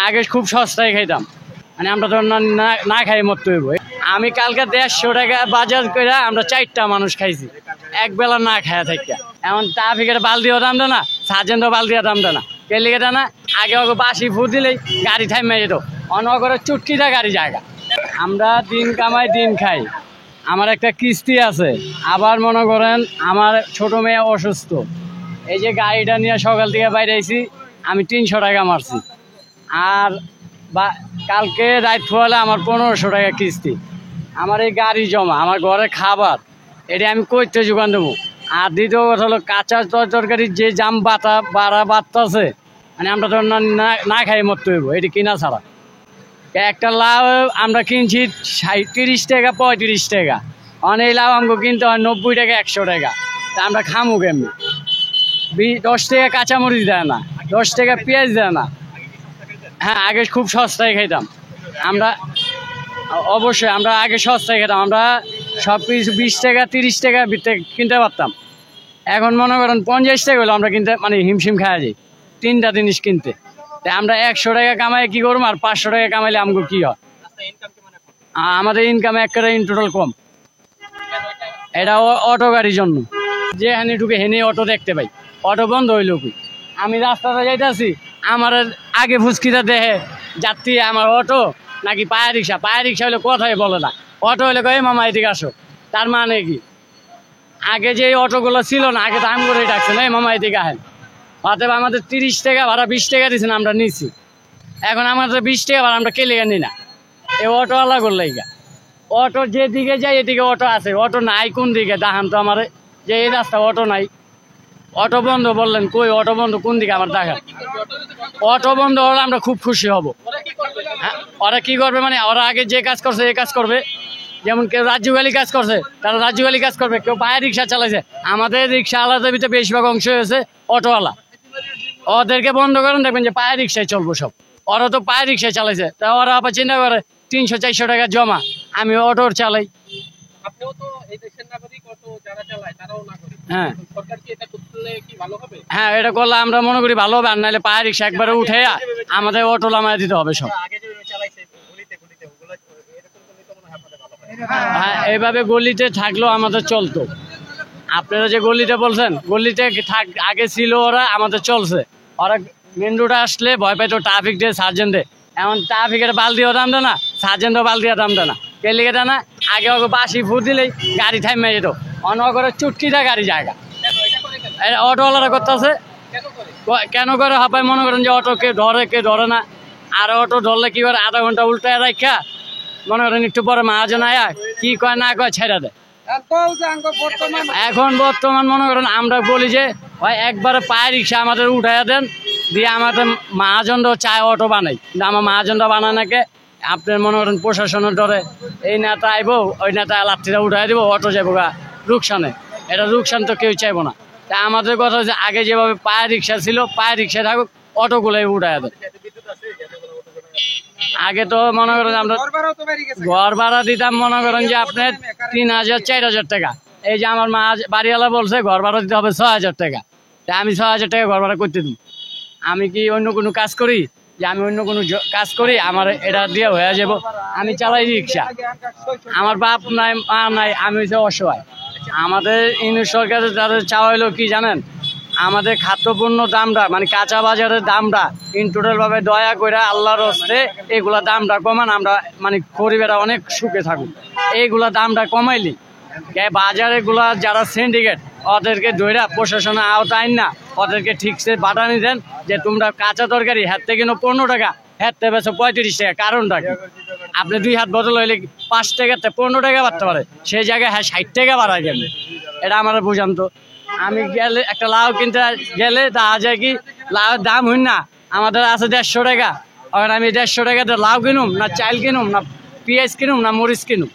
আগে খুব সস্তায় খাইতাম, মানে আমরা তো না খাই মরতে হইব। আমি কালকে 150 টাকা বাজার করে আমরা 4টা মানুষ খাইছি এক বেলা না খায়া থাকা। এমন ট্রাফিকের বালতিও দাম দেয় না, সার্জেন্টও বালতিও দাম দেয় না। কেলিগেটা না আগে ওকে বাসি ফু দিলেই গাড়ি থাইমে যেত, অনগরে চুটকিটা গাড়ি জায়গা। আমরা দিন কামাই দিন খাই। আমার একটা কিস্তি আছে, আবার মনে করেন আমার ছোট মেয়ে অসুস্থ। এই যে গাড়িটা নিয়ে সকাল থেকে বাইরে আইছি, আমি 300 টাকা মারছি। আর বা কালকে রাত হলে আমার 1500 টাকা কিস্তি। আমার এই গাড়ি জমা, আমার ঘরে খাবার, এটা আমি কইতে যোগান দেবো। আর দ্বিতীয় কথা হলো কাঁচা তরকারির যে জাম বাড়া বাড়তেছে, মানে আমরা তো না খাই মরতে হইব, এটি কিনা ছাড়া। একটা লাউ আমরা কিনছি 30 টাকা 35 টাকা, অনেক লাউ আমাকে কিনতে হয় 90 টাকা 100 টাকা। তা আমরা খামু কেমনি? 10 টাকা কাঁচামরিচ দেয় না, 10 টাকা পেঁয়াজ দেয় না। হ্যাঁ, আগে খুব সস্তায় খাইতাম আমরা, অবশ্যই আমরা আগে সস্তায় খেতাম। আমরা সব কিছু 20 টাকা 30 টাকা কিনতে পারতাম। এখন মনে করেন 50 টাকা হলো আমরা কিনতে মানে হিমশিম খাওয়া যাই 3টা জিনিস কিনতে। তাই আমরা 100 টাকা কামাই কি করবো, আর 500 টাকা কামাইলে আমাকে কি হয়? আমাদের ইনকাম একেবারে ইন টোটাল কম। এটা অটো গাড়ির জন্য, যে হানি ঢুকে হেনে অটো দেখতে পাই, অটো বন্ধ হইল কি? আমি রাস্তাতে যাইতেছি, আমার আগে ফুচকিটা দেখে যাত্রী আমার অটো নাকি পায়ে রিক্সা। পায়ে রিক্সা হলে কথাই বলে না, অটো হলে কয়ে মামা এদিকে আসো। তার মানে কি? আগে যে অটোগুলো ছিল না, আগে দাম করে ডাকছে না মামা এদিকে আহেন। অতএব আমাদের 30 টাকা ভাড়া 20 টাকা দিয়েছেন, আমরা নিচ্ছি। এখন আমাদের 20 টাকা ভাড়া আমরা কেলে নি না, এই অটোওয়ালা করলে অটো যেদিকে যাই এদিকে অটো আছে, অটো নাই কোন দিকে দেখান তো আমার, যে এই রাস্তা অটো নাই। অটো বন্ধ বললেন, কই অটো বন্ধ কোন দিকে আমার দেখা? অটো বন্ধ হলে আমরা খুব খুশি হব। হ্যাঁ, ওরা কি করবে মানে ওরা আগে যে কাজ করছে এই কাজ করবে। যেমন কেউ রাজ্যগালি কাজ করছে, তারা রাজ্যগালি কাজ করবে। কেউ পায়ে রিক্সা চালাইছে, আমাদের রিক্সা আলাদা ভিতরে বেশিরভাগ অংশ হয়েছে অটোওয়ালা। ওদেরকে বন্ধ করেন, দেখবেন যে পায়ে রিক্সায় চলবো সব। ওরা তো পায়ে রিক্সায় চালাইছে, তা ওরা আবার চিন্তা করে 300-400 টাকা জমা, আমি অটোর চালাই। হ্যাঁ, এটা করলে আমরা মনে করি ভালো হবে। আর নাহলে পায়ে রিক্সা একবারে উঠে আমাদের অটো নামায় দিতে হবে সব। হ্যাঁ, এইভাবে গলিতে থাকলেও আমাদের চলতো। আপনারা যে গলিতে বলছেন, গলিতে আগে ছিল ওরা, আমাদের চলছে। ওরা মেন রোডে আসলে ভয় পাইতো ট্রাফিক দিয়ে সার্জেন্ট দেয়। এমন ট্রাফিকের বালতিও দাম দেয় না, সার্জেন্টও বালতিও দাম দেয় না। কেলিগেটা না আগে ওকে বাসি ফু দিলেই গাড়ি থাইমে যেত, অনগরে চুটকিটা গাড়ি জায়গা। অটোওয়ালারা করতেছে কেন করে হবে? মনে করেন যে অটো কে ধরে না, আর অটো ধরলে কি করে, আধা ঘন্টা উল্টায় রাখা মনে করেন একটু পরে মহাজন আয়া কি কয় না কয় ছেড়ে দেয়। এখন বর্তমান মনে করেন আমরা বলি যে ভাই একবারে পায়ে রিক্সা আমাদের উঠাইয়া দেন, দিয়ে আমাদের মহাজনরাও চায় অটো বানাই, কিন্তু আমার মহাজনরা বানায় নাকি আপনার মনে করেন প্রশাসনের ডরে এই নেতা আইবো ওই নেতা লাত্তিটা উঠাই দিব, অটো যাবো গা রুকসানে। এটা রুকসান তো কেউ চাইবো না। তা আমাদের কথা হচ্ছে আগে যেভাবে পায়ে রিক্সা ছিল, পায়ে রিক্সা থাকুক, অটোগুলোই উঠাই দেয়। আগে তো মনে করেন আমরা ঘর ভাড়া দিতাম মনে করেন যে আপনার 3000-4000 টাকা। এই যে আমার মা বাড়িওয়ালা বলছে ঘর ভাড়া দিতে হবে 6000 টাকা। তাই আমি 6000 টাকা ঘর ভাড়া করতে দিই। আমি কি অন্য কোনো কাজ করি? যে আমি অন্য কোনো কাজ করি আমার এটা দিয়ে হয়ে যাব? আমি চালাই রিক্সা, আমার বাপ নাই মা নাই, আমি হচ্ছে অসহায়। আমাদের ইউনিট সরকারের তাদের চাওয়া হলো কি জানেন, আমাদের খাদ্যপণ্য দামটা মানে কাঁচা বাজারের দামটা ইন টোটাল ভাবে দয়া করে আল্লাহর হস্তে এগুলা দামটা কমান, আমরা মানে গরিবেরা অনেক সুখে থাকুক। এইগুলা দামটা কমাইলি বাজারে গুলা যারা সিন্ডিকেট ওদেরকে ধরে প্রশাসনের আওতায় না, ওদেরকে ঠিকসে বাটানি দেন যে তোমরা কাঁচা তরকারি হাতে কিনো 15 টাকা, হাতে বেছো 35 টাকা। কারণটা কি? আপনি 2 হাত বদল হইলে 5 টাকাতে 15 টাকা বাড়তে পারে, সেই জায়গায় 60 টাকা বাড়ায় গেল। এটা আমার বুঝান তো। আমি গেলে একটা লাউ কিনতে গেলে দেখা যায় কি লাউয়ের দাম হই না, আমাদের আছে 150 টাকা। আর আমি 150 টাকাতে লাউ কিনুম না, চাল কিনুম না, পেঁয়াজ কিনুম না, মরিচ কিনুম।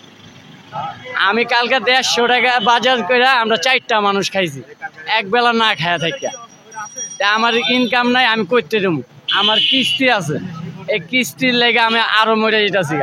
আমি কালকে 150 টাকা বাজার করে আমরা 4টা মানুষ খাইছি এক বেলা না খায়া থাকা। আমার ইনকাম নাই, আমি করতে দেবো। আমার কিস্তি আছে, এই কিস্তির লেগে আমি আরো মরে যেতেছি।